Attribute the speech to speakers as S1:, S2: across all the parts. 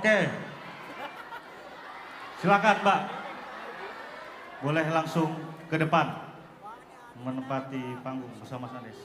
S1: Oke. Silakan Mbak. Boleh langsung ke depan menempati panggung bersama Mas Anies.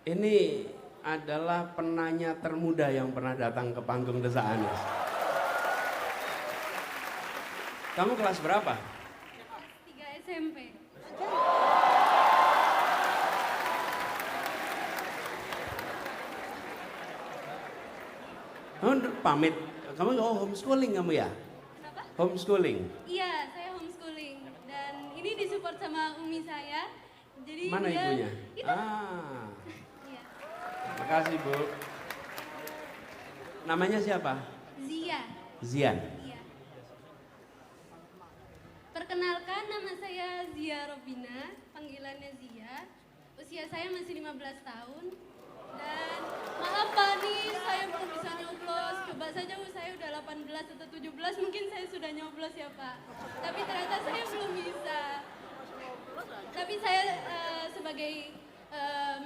S2: Ini adalah penanya termuda yang pernah datang ke panggung Desa Anies. Kamu kelas berapa?
S3: Kelas 3 SMP.
S2: Kamu pamit, kamu homeschooling kamu ya?
S3: Kenapa?
S2: Homeschooling.
S3: Iya, saya homeschooling dan ini disupport sama umi saya. Jadi
S2: Mana
S3: dia,
S2: ibunya?
S3: Itu.
S2: Ah,
S3: Iya.
S2: makasih Bu. Namanya siapa?
S3: Zia.
S2: Zian.
S3: Iya. Perkenalkan, nama saya Zia Robina, panggilannya Zia. Usia saya masih 15 tahun. Dan maaf Pak nih, saya belum bisa nyoblos. Coba saja saya udah 18 atau 17, mungkin saya sudah nyoblos ya Pak. Tapi ternyata saya belum bisa. Tapi saya sebagai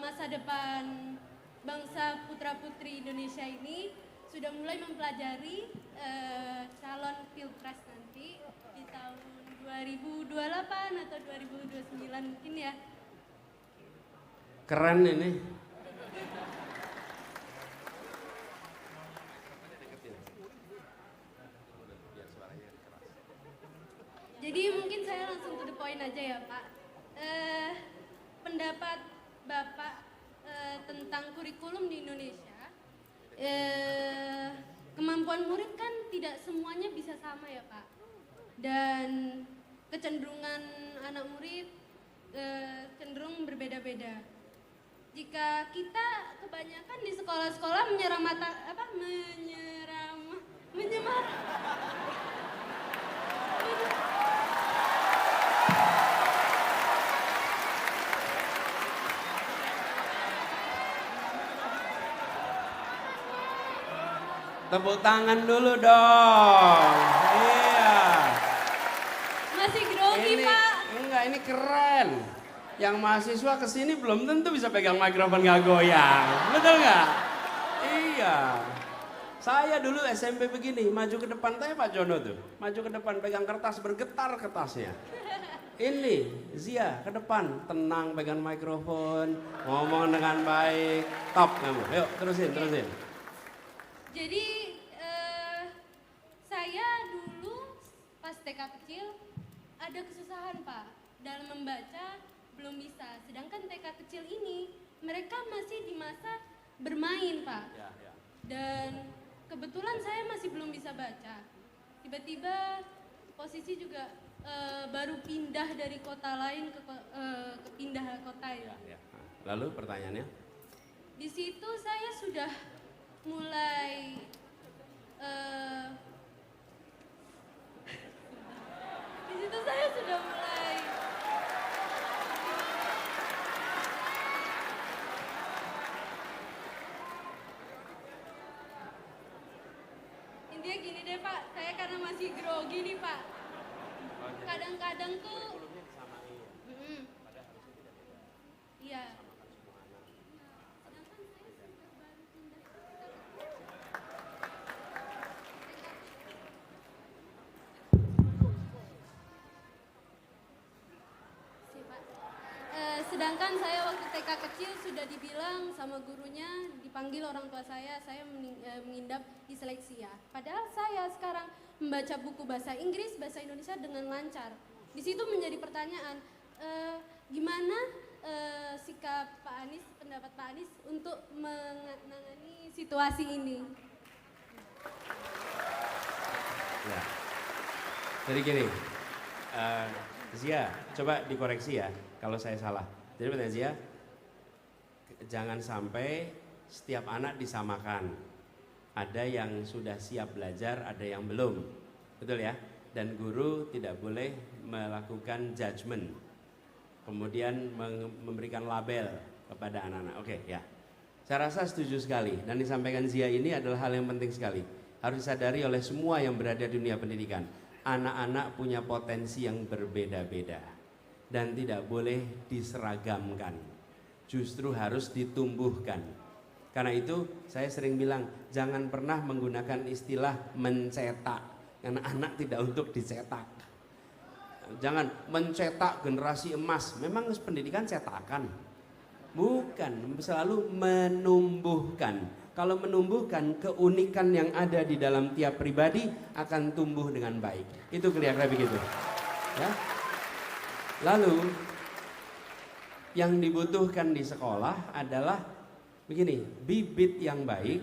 S3: masa depan bangsa putra-putri Indonesia ini sudah mulai mempelajari calon pilpres nanti di tahun 2028 atau 2029 mungkin ya.
S2: Keren ini.
S3: Jadi mungkin saya langsung to the point aja ya Pak. Pendapat Bapak tentang kurikulum di Indonesia, kemampuan murid kan tidak semuanya bisa sama ya Pak. Dan kecenderungan anak murid cenderung berbeda-beda. Jika kita kebanyakan di sekolah-sekolah menyemar
S2: Tepuk tangan dulu dong. Iya.
S3: masih grogi
S2: Ini
S3: Pak.
S2: enggak, ini keren. Yang mahasiswa kesini belum tentu bisa pegang mikrofon nggak goyang. Betul nggak? Iya. Saya dulu SMP begini, maju ke depan, tanya Pak Jono tuh. Maju ke depan pegang kertas, bergetar kertasnya. Ini, Zia, ke depan, tenang pegang mikrofon, ngomong dengan baik. Top kamu, yuk terusin.
S3: Jadi saya dulu pas TK kecil ada kesusahan Pak dalam membaca, belum bisa. Sedangkan TK kecil ini mereka masih di masa bermain Pak. Dan kebetulan saya masih belum bisa baca. Tiba-tiba posisi juga baru pindah dari kota lain ke pindah kota ya.
S2: Lalu pertanyaannya?
S3: Di situ saya sudah mulai di situ saya sudah mulai intinya gini deh Pak, saya karena masih grogi nih Pak, kadang-kadang tuh iya. Sedangkan saya sudah baru pindah ke Si, Pak. Sedangkan saya waktu TK kecil sudah dibilang sama gurunya, dipanggil orang tua saya mengidap disleksia. Padahal saya sekarang membaca buku bahasa Inggris, bahasa Indonesia dengan lancar. Di situ menjadi pertanyaan, gimana sikap Pak Anies, pendapat Pak Anies untuk menangani situasi ini?
S2: Ya. Jadi gini, Zia, coba dikoreksi ya kalau saya salah. Jadi pertanyaan Zia, jangan sampai setiap anak disamakan. Ada yang sudah siap belajar, ada yang belum. Betul ya? Dan guru tidak boleh melakukan judgement. Kemudian memberikan label kepada anak-anak. Oke, ya. Saya rasa setuju sekali, dan disampaikan Zia ini adalah hal yang penting sekali. Harus disadari oleh semua yang berada di dunia pendidikan. Anak-anak punya potensi yang berbeda-beda dan tidak boleh diseragamkan. Justru harus ditumbuhkan. Karena itu saya sering bilang, jangan pernah menggunakan istilah mencetak, karena anak tidak untuk dicetak. Jangan mencetak generasi emas. Memang pendidikan cetakan? Bukan, selalu menumbuhkan. Kalau menumbuhkan, keunikan yang ada di dalam tiap pribadi akan tumbuh dengan baik. Itu kira-kira begitu. Ya. Lalu yang dibutuhkan di sekolah adalah begini, bibit yang baik.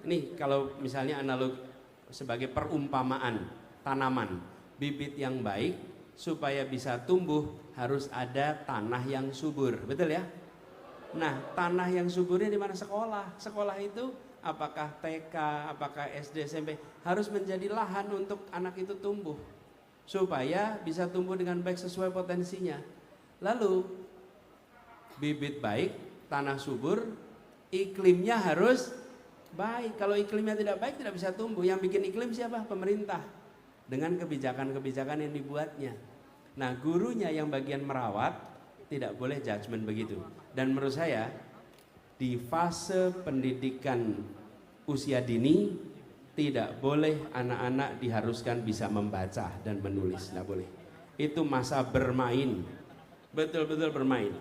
S2: Ini kalau misalnya analog sebagai perumpamaan tanaman, bibit yang baik supaya bisa tumbuh harus ada tanah yang subur, betul ya? Nah, tanah yang suburnya di mana? Sekolah. Sekolah itu apakah TK, apakah SD, SMP harus menjadi lahan untuk anak itu tumbuh supaya bisa tumbuh dengan baik sesuai potensinya. Lalu bibit baik, tanah subur, iklimnya harus baik. Kalau iklimnya tidak baik tidak bisa tumbuh. Yang bikin iklim siapa? Pemerintah dengan kebijakan-kebijakan yang dibuatnya. Nah, gurunya yang bagian merawat tidak boleh judgement begitu. Dan menurut saya di fase pendidikan usia dini tidak boleh anak-anak diharuskan bisa membaca dan menulis, tidak boleh. Itu masa bermain, betul-betul bermain.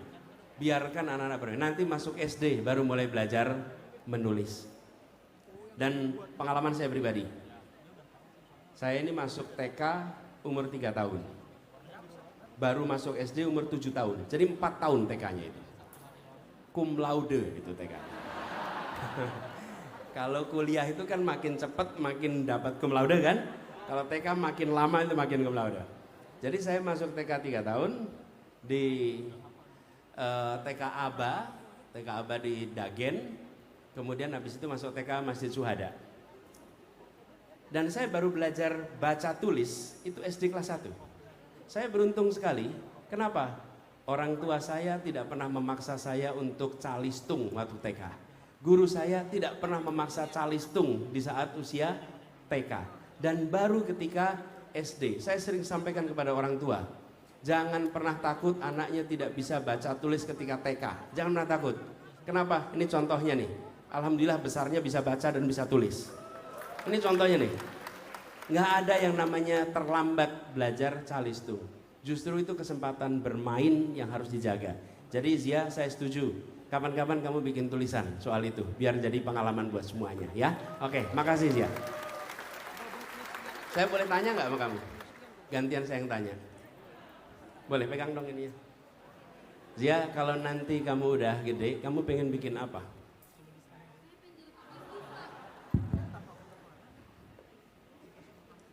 S2: Biarkan anak-anak bermain. Nanti masuk SD baru mulai belajar menulis. Dan pengalaman saya pribadi, saya ini masuk TK umur 3 tahun, baru masuk SD umur 7 tahun, jadi 4 tahun TK-nya itu. Cum laude itu TK. Kalau kuliah itu kan makin cepat makin dapat cum laude kan? Kalau TK makin lama itu makin cum laude. Jadi saya masuk TK 3 tahun di TK Aba di Dagen. Kemudian habis itu masuk TK Masjid Syuhada. Dan saya baru belajar baca tulis itu SD kelas 1. Saya beruntung sekali. Kenapa? Orang tua saya tidak pernah memaksa saya untuk calistung waktu TK. Guru saya tidak pernah memaksa calistung di saat usia TK. Dan baru ketika SD, saya sering sampaikan kepada orang tua, jangan pernah takut anaknya tidak bisa baca tulis ketika TK. Jangan pernah takut. Kenapa? Ini contohnya nih. Alhamdulillah besarnya bisa baca dan bisa tulis. Ini contohnya nih. Nggak ada yang namanya terlambat belajar calistung. Justru itu kesempatan bermain yang harus dijaga. Jadi Zia, saya setuju. Kapan-kapan kamu bikin tulisan soal itu, biar jadi pengalaman buat semuanya, ya. Oke, makasih Zia. Saya boleh tanya nggak sama kamu? Gantian saya yang tanya. Boleh pegang dong ini ya. Zia, kalau nanti kamu udah gede, kamu pengen bikin apa?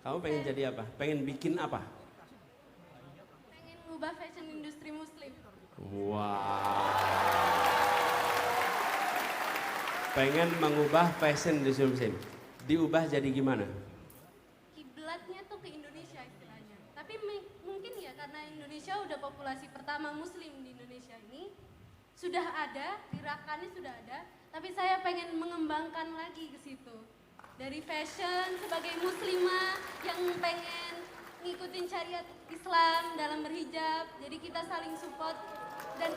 S2: Kamu pengen jadi apa? Pengen bikin apa?
S3: Pengen ngubah fashion industri muslim.
S2: Wow. Pengen mengubah fashion industri muslim. Diubah jadi gimana?
S3: Kiblatnya tuh ke Indonesia istilahnya. Tapi mungkin ya karena Indonesia udah populasi pertama muslim di Indonesia ini, sudah ada, gerakannya sudah ada, tapi saya pengen mengembangkan lagi ke situ. Dari fashion sebagai muslimah yang pengen ngikutin syariat Islam dalam berhijab, jadi kita saling support dan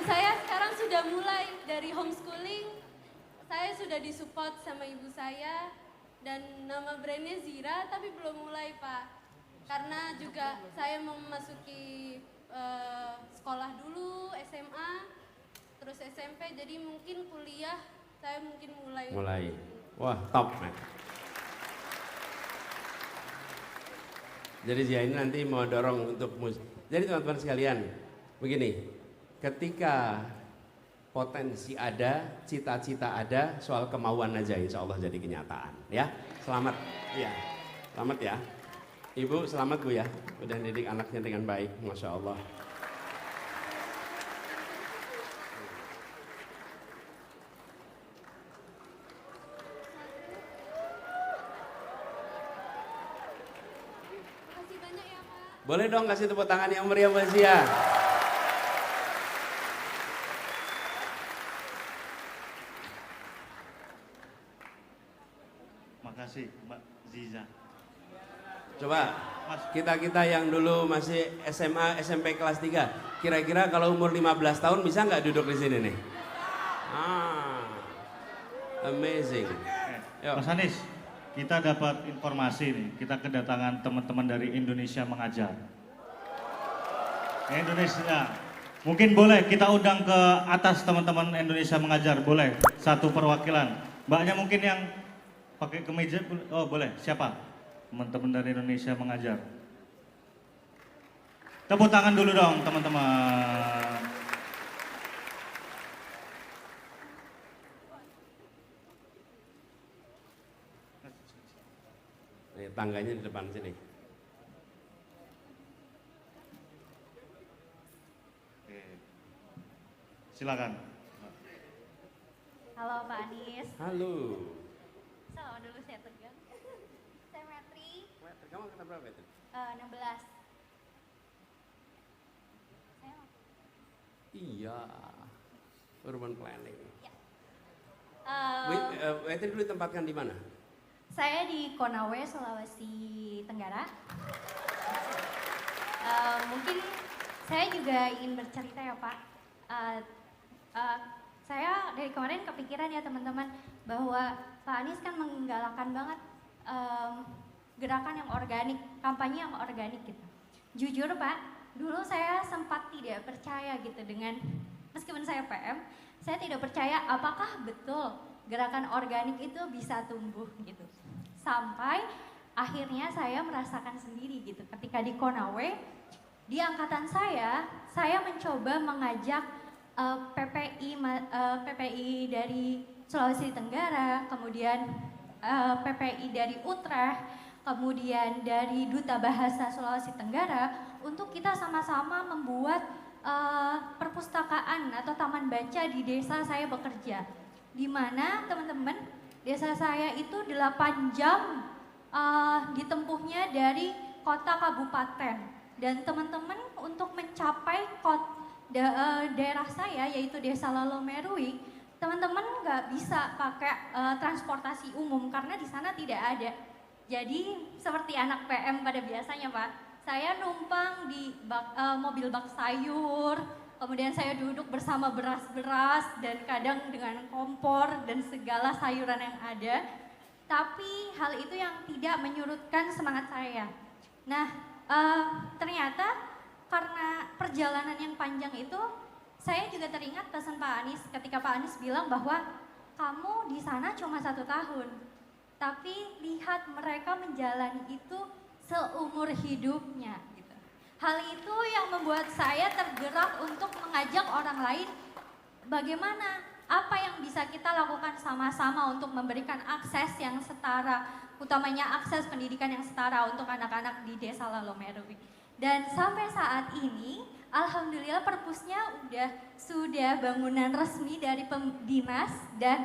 S3: saya sekarang sudah mulai dari homeschooling, saya sudah disupport sama ibu saya dan nama brandnya Zira, tapi belum mulai Pak, karena juga saya mau memasuki sekolah dulu, SMA, terus SMP, jadi mungkin kuliah saya mungkin mulai.
S2: Wah, top man. Jadi Zia ini nanti mau dorong untuk jadi teman-teman sekalian, begini, ketika potensi ada, cita-cita ada, soal kemauan aja insya Allah jadi kenyataan, ya. Selamat, ya, selamat ya. Ibu selamat Bu ya, udah didik anaknya dengan baik, Masya Allah.
S3: Makasih banyak ya Pak.
S2: Boleh dong kasih tepuk tangan yang meriah buat Zia.
S1: kasih Mbak Ziza.
S2: Coba
S1: Mas.
S2: kita yang dulu masih SMA, SMP kelas 3, kira-kira kalau umur 15 tahun bisa nggak duduk di sini nih? Amazing. Yuk.
S1: Mas Anies, kita dapat informasi nih, kita kedatangan teman-teman dari Indonesia Mengajar. Indonesia, mungkin boleh kita undang ke atas teman-teman Indonesia Mengajar, boleh? Satu perwakilan. Mbaknya mungkin yang pakai kemeja, oh boleh, siapa? Teman-teman dari Indonesia Mengajar. Tepuk tangan dulu dong teman-teman.
S2: Nih, tangganya di depan sini.
S1: Oke. Silakan.
S4: Halo Pak Anies.
S2: Halo.
S4: Salam dulu saya tegang. Saya Metri,
S2: Kamu angkatan berapa itu?
S4: 16. Saya
S2: Iya. Urban planning.
S4: ya.
S2: Itu dulu ditempatkan di mana?
S4: Saya di Konawe, Sulawesi Tenggara. Mungkin saya juga ingin bercerita ya Pak. Saya dari kemarin kepikiran ya teman-teman bahwa Pak Anies kan menggalakkan banget gerakan yang organik, kampanye yang organik gitu. Jujur Pak, dulu saya sempat tidak percaya gitu dengan, meskipun saya PM, saya tidak percaya apakah betul gerakan organik itu bisa tumbuh gitu. Sampai akhirnya saya merasakan sendiri gitu. Ketika di Konawe, di angkatan saya mencoba mengajak PPI dari Sulawesi Tenggara, kemudian PPI dari Utrecht, kemudian dari Duta Bahasa Sulawesi Tenggara untuk kita sama-sama membuat perpustakaan atau taman baca di desa saya bekerja. Di mana teman-teman, desa saya itu 8 jam ditempuhnya dari kota kabupaten. Dan teman-teman untuk mencapai daerah saya yaitu Desa Lalomerui, teman-teman nggak bisa pakai transportasi umum karena di sana tidak ada. Jadi seperti anak PM pada biasanya Pak, saya numpang di mobil bak sayur, kemudian saya duduk bersama beras-beras dan kadang dengan kompor dan segala sayuran yang ada. Tapi hal itu yang tidak menyurutkan semangat saya. Nah, ternyata karena perjalanan yang panjang itu, saya juga teringat pesan Pak Anies ketika Pak Anies bilang bahwa kamu di sana cuma 1 tahun, tapi lihat mereka menjalani itu seumur hidupnya. Gitu. Hal itu yang membuat saya tergerak untuk mengajak orang lain bagaimana, apa yang bisa kita lakukan sama-sama untuk memberikan akses yang setara, utamanya akses pendidikan yang setara untuk anak-anak di Desa Lalomerui. Dan sampai saat ini, alhamdulillah perpusnya sudah bangunan resmi dari dinas dan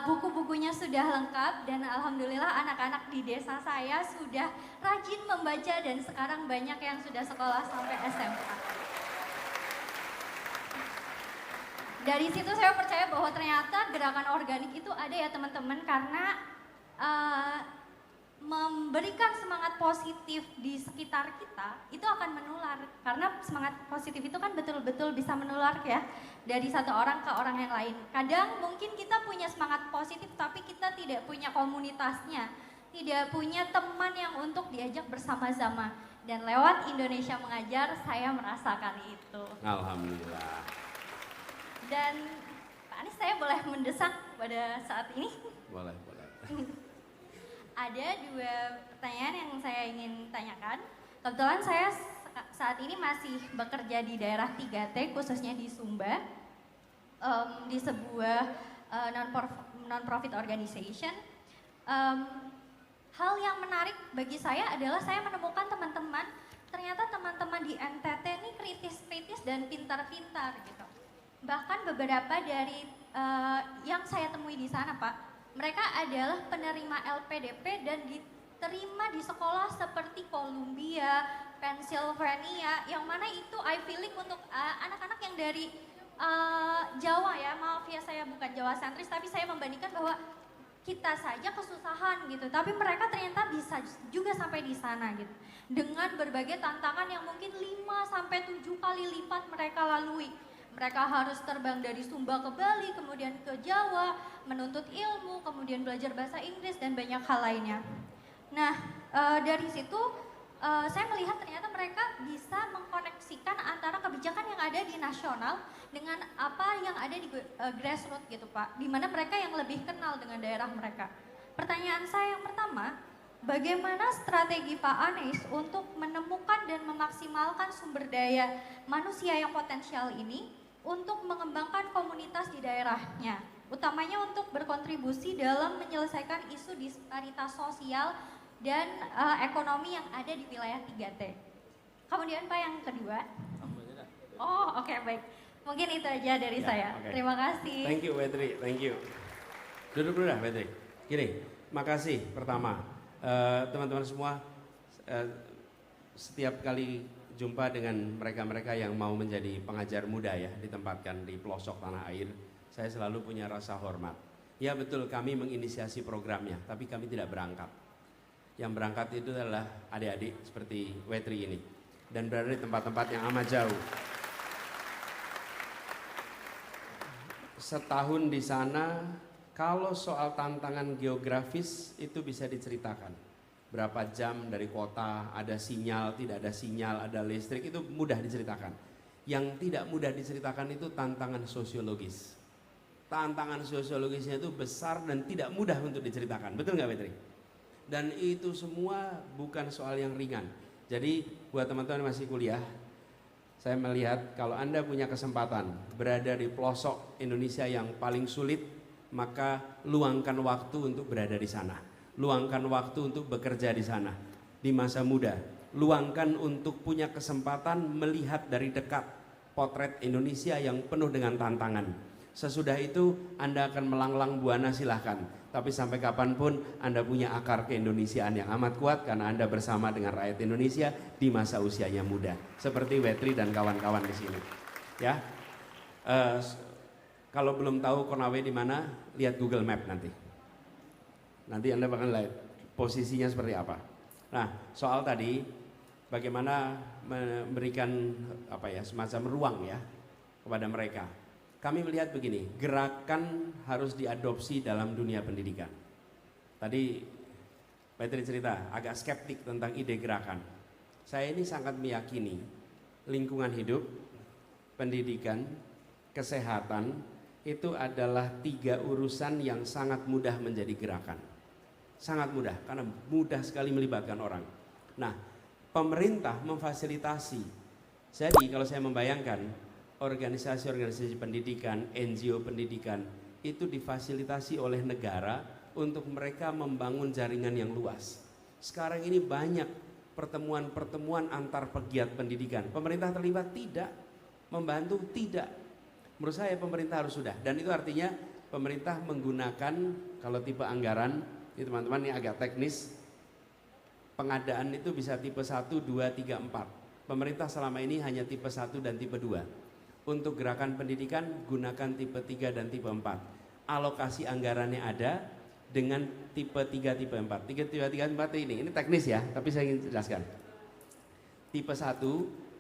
S4: buku-bukunya sudah lengkap dan alhamdulillah anak-anak di desa saya sudah rajin membaca dan sekarang banyak yang sudah sekolah sampai SMA. Dari situ saya percaya bahwa ternyata gerakan organik itu ada ya teman-teman, karena memberikan semangat positif di sekitar kita itu akan menular, karena semangat positif itu kan betul-betul bisa menular ya dari satu orang ke orang yang lain. Kadang mungkin kita punya semangat positif tapi kita tidak punya komunitasnya, tidak punya teman yang untuk diajak bersama-sama, dan lewat Indonesia Mengajar saya merasakan itu.
S2: Alhamdulillah.
S4: Dan Pak Anies, saya boleh mendesak pada saat ini?
S2: Boleh.
S4: Ada 2 pertanyaan yang saya ingin tanyakan. Kebetulan saya saat ini masih bekerja di daerah 3T, khususnya di Sumba, di sebuah non-profit organization. Hal yang menarik bagi saya adalah saya menemukan teman-teman, ternyata teman-teman di NTT ini kritis-kritis dan pintar-pintar gitu. Bahkan beberapa dari yang saya temui di sana Pak, mereka adalah penerima LPDP dan diterima di sekolah seperti Columbia, Pennsylvania, yang mana itu Ivy League untuk anak-anak yang dari Jawa ya. Maaf ya, saya bukan Jawa sentris, tapi saya membandingkan bahwa kita saja kesusahan gitu, tapi mereka ternyata bisa juga sampai di sana gitu. Dengan berbagai tantangan yang mungkin 5 sampai 7 kali lipat mereka lalui. Mereka harus terbang dari Sumba ke Bali, kemudian ke Jawa, menuntut ilmu, kemudian belajar bahasa Inggris dan banyak hal lainnya. Nah, dari situ saya melihat ternyata mereka bisa mengkoneksikan antara kebijakan yang ada di nasional dengan apa yang ada di grassroots gitu Pak, di mana mereka yang lebih kenal dengan daerah mereka. Pertanyaan saya yang pertama, bagaimana strategi Pak Anies untuk menemukan dan memaksimalkan sumber daya manusia yang potensial ini untuk mengembangkan komunitas di daerahnya, utamanya untuk berkontribusi dalam menyelesaikan isu disparitas sosial dan ekonomi yang ada di wilayah 3T. Kemudian Pak yang kedua. Oh oke, baik. Mungkin itu aja dari saya.
S2: Okay.
S4: Terima kasih.
S2: Thank you Wetri, thank you. Duduk dulu dah Wetri. Gini, makasih pertama. Teman-teman semua, setiap kali jumpa dengan mereka-mereka yang mau menjadi pengajar muda ya, ditempatkan di pelosok tanah air, saya selalu punya rasa hormat. Ya betul, kami menginisiasi programnya, tapi kami tidak berangkat. Yang berangkat itu adalah adik-adik seperti Wetri ini, dan berada di tempat-tempat yang amat jauh. Setahun di sana, kalau soal tantangan geografis itu bisa diceritakan. Berapa jam dari kota, ada sinyal, tidak ada sinyal, ada listrik, itu mudah diceritakan. Yang tidak mudah diceritakan itu tantangan sosiologis. Tantangan sosiologisnya itu besar dan tidak mudah untuk diceritakan. Betul nggak Petri? Dan itu semua bukan soal yang ringan. Jadi buat teman-teman yang masih kuliah, saya melihat kalau Anda punya kesempatan berada di pelosok Indonesia yang paling sulit, maka luangkan waktu untuk berada di sana. Luangkan waktu untuk bekerja di sana di masa muda. Luangkan untuk punya kesempatan melihat dari dekat potret Indonesia yang penuh dengan tantangan. Sesudah itu Anda akan melanglang buana, silahkan. Tapi sampai kapanpun Anda punya akar keindonesiaan yang amat kuat karena Anda bersama dengan rakyat Indonesia di masa usianya muda. Seperti Wetri dan kawan-kawan di sini. Ya, kalau belum tahu Konawe di mana, lihat Google Map nanti. Nanti Anda bakal lihat posisinya seperti apa. Nah, soal tadi bagaimana memberikan semacam ruang ya kepada mereka. Kami melihat begini, gerakan harus diadopsi dalam dunia pendidikan. Tadi Petri cerita agak skeptik tentang ide gerakan. Saya ini sangat meyakini lingkungan hidup, pendidikan, kesehatan itu adalah 3 urusan yang sangat mudah menjadi gerakan. Sangat mudah, karena mudah sekali melibatkan orang. Nah, pemerintah memfasilitasi. Jadi kalau saya membayangkan organisasi-organisasi pendidikan, NGO pendidikan itu difasilitasi oleh negara untuk mereka membangun jaringan yang luas. Sekarang ini banyak pertemuan-pertemuan antar pegiat pendidikan. Pemerintah terlibat? Tidak. Membantu? Tidak. Menurut saya pemerintah harus sudah. Dan itu artinya pemerintah menggunakan, kalau tipe anggaran, ini teman-teman ini agak teknis, pengadaan itu bisa tipe 1, 2, 3, 4. Pemerintah selama ini hanya tipe 1 dan tipe 2. Untuk gerakan pendidikan gunakan tipe 3 dan tipe 4. Alokasi anggarannya ada dengan tipe 3, tipe 4. 3, 4 ini teknis ya, tapi saya ingin jelaskan. Tipe 1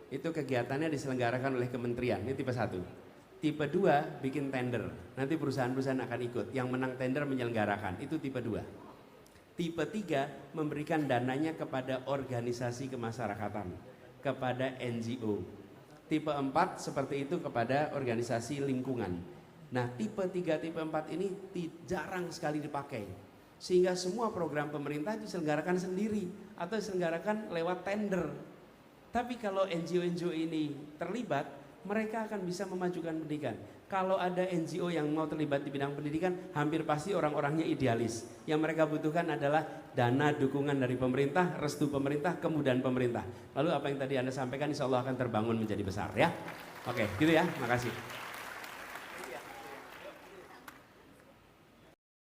S2: itu kegiatannya diselenggarakan oleh kementerian, ini tipe 1. Tipe 2 bikin tender, nanti perusahaan-perusahaan akan ikut. Yang menang tender menyelenggarakan, itu tipe 2. Tipe 3 memberikan dananya kepada organisasi kemasyarakatan, kepada NGO. Tipe 4 seperti itu kepada organisasi lingkungan. Nah, tipe 3, tipe 4 ini jarang sekali dipakai. Sehingga semua program pemerintah diselenggarakan sendiri atau diselenggarakan lewat tender. Tapi kalau NGO-NGO ini terlibat, mereka akan bisa memajukan pendidikan. Kalau ada NGO yang mau terlibat di bidang pendidikan, hampir pasti orang-orangnya idealis. Yang mereka butuhkan adalah dana dukungan dari pemerintah, restu pemerintah, kemudahan pemerintah. Lalu apa yang tadi Anda sampaikan insya Allah akan terbangun menjadi besar ya. Oke, gitu ya, makasih.